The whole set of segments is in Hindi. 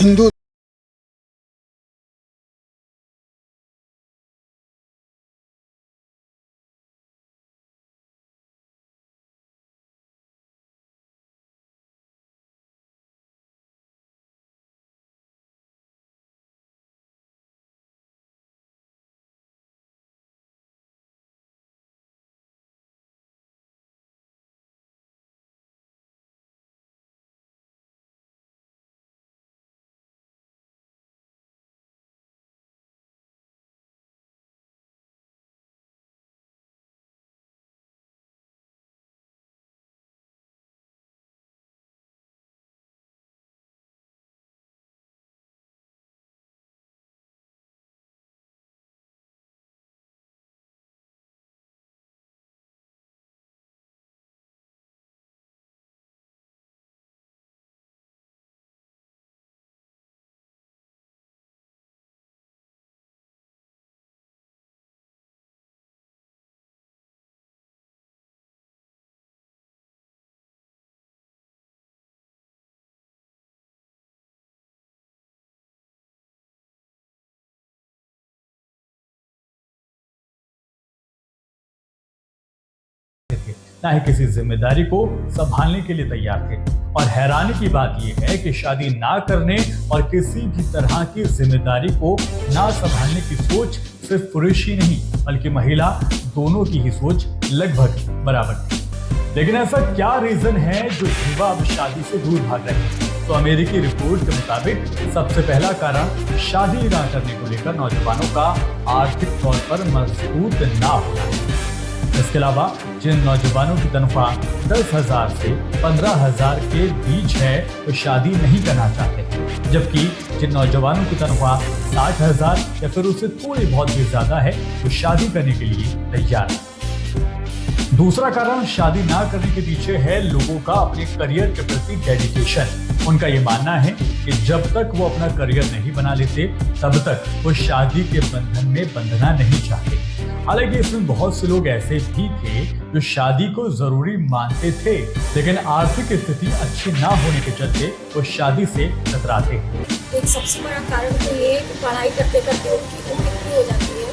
हिंदू थे, ना ही किसी जिम्मेदारी को संभालने के लिए तैयार थे। और हैरानी की बात यह है कि शादी ना करने और किसी भी तरह की जिम्मेदारी को ना संभालने की सोच सिर्फ पुरुष ही नहीं बल्कि महिला दोनों की ही सोच लगभग बराबर थी। लेकिन ऐसा क्या रीजन है जो युवा अब शादी से दूर भाग रहे हैं? तो अमेरिकी रिपोर्ट के मुताबिक सबसे पहला कारण शादी ना करने को लेकर नौजवानों का आर्थिक तौर पर मजबूत ना होना है। इसके अलावा जिन नौजवानों की तनख्वाह 10,000 से 15,000 के बीच है तो शादी नहीं करना चाहते, जबकि जिन नौजवानों की तनख्वाह 60,000 या फिर उससे थोड़ी बहुत भी ज्यादा है वो शादी करने के लिए तैयार है। दूसरा कारण शादी ना करने के पीछे है लोगों का अपने करियर के प्रति डेडिकेशन। उनका ये मानना है कि जब तक वो अपना करियर नहीं बना लेते तब तक वो शादी के बंधन में बंधना नहीं चाहते। हालांकि इसमें बहुत से लोग ऐसे भी थे जो शादी को जरूरी मानते थे, लेकिन आर्थिक स्थिति अच्छी ना होने के चलते वो शादी से कतराते हैं। एक सबसे बड़ा कारण तो ये है कि पढ़ाई करते करते उनकी उम्र इतनी हो जाती है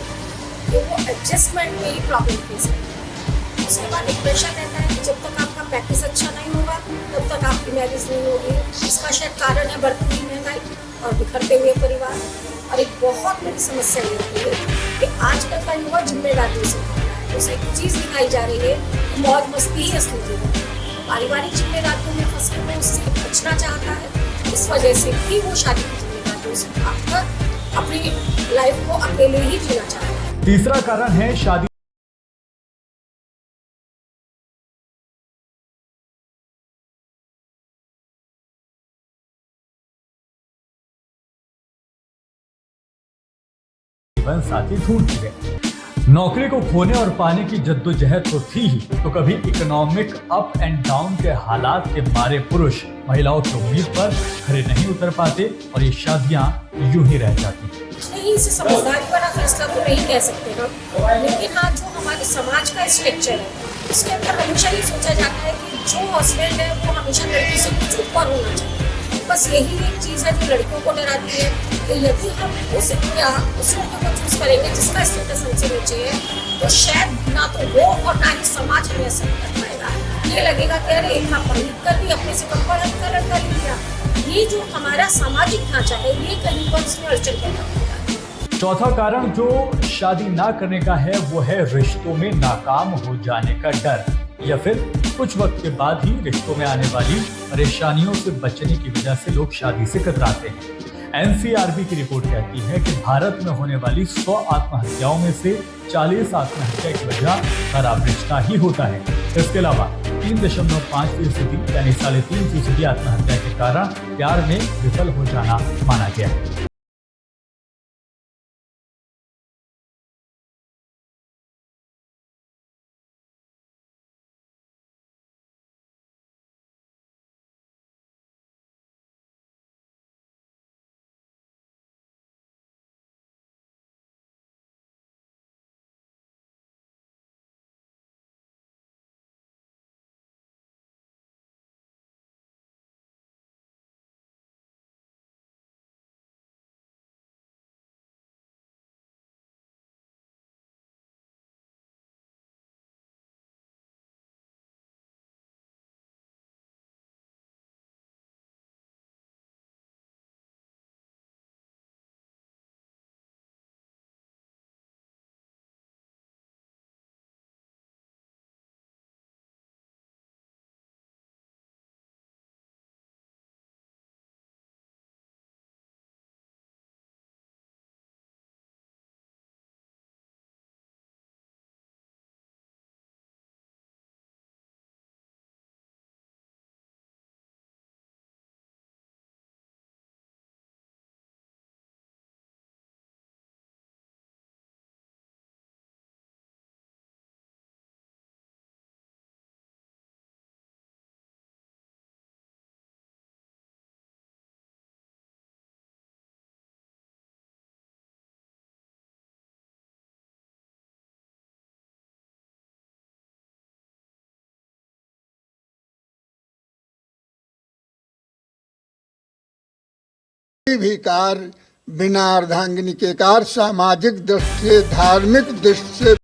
कि वो एडजस्टमेंट में ही प्रॉब्लम फेस करते हैं। उसके बाद एक प्रेशर रहता है कि जब तक आपका प्रैक्टिस अच्छा नहीं होगा तब तक आपकी मैरिज नहीं होगी। इसका शायद कारण है बढ़ती हुई महंगाई और बिखरते हुए परिवार। और एक बहुत बड़ी समस्या ये होती है कि आजकल का युवा जिम्मेदारियों से भर रहा है। उसे एक चीज़ दिखाई जा रही है कि मौज मस्ती ही असली जीवन है। पारिवारिक जिम्मेदारियों में फंस के वो उससे बचना चाहता है। इस वजह से भी वो शादी की जिम्मेदारियों से भागकर अपनी लाइफ को अकेले ही जीना चाहता है। तीसरा कारण है शादी जीवन साथी ढूंढती है। नौकरी को खोने और पाने की जद्दोजहद तो थी ही, तो कभी इकोनॉमिक अप एंड डाउन के हालात के मारे पुरुष महिलाओं की उम्मीद पर खड़े नहीं उतर पाते और ये शादियां यूं ही रह जाती। नहीं, इसे समझदारी वाला फैसला तो नहीं कह सकते हम, लेकिन हाँ जो हमारे समाज का स्ट्रक्चर है उसके अंदर हमेशा ये सोचा जाता है कि जो हस्बैंड है वो हमेशा लड़की से कुछ ऊपर होना चाहिए। बस यही एक चीज़ है जो लड़कियों को डराती है कि यदि हम उस लड़के को चूज करेंगे जिसका स्टेटस हमसे नीचे है तो शायद ना तो वो और ना ही समाज हमें असर कर पाएगा। ये लगेगा कि अरे एक पढ़ लिख कर भी अपने से कम पढ़ा लिखा लड़का ले लिया। ये जो हमारा सामाजिक ढांचा है ये कहीं पर इसमें अड़चन पैदा होता है। चौथा कारण जो शादी ना करने का है वो है रिश्तों में नाकाम हो जाने का डर, या फिर कुछ वक्त के बाद ही रिश्तों में आने वाली परेशानियों से बचने की वजह से लोग शादी से कतराते हैं। एनसीआरबी की रिपोर्ट कहती है कि भारत में होने वाली 100 आत्महत्याओं में से 40 आत्महत्या की वजह खराब रिश्ता ही होता है। इसके अलावा 3.5% यानी 3.5% आत्महत्या के कारण प्यार में विफल हो जाना माना गया है। कोई भी कार्य बिना अर्धांगिनी के कार्य सामाजिक दृष्टि से, धार्मिक दृष्टि से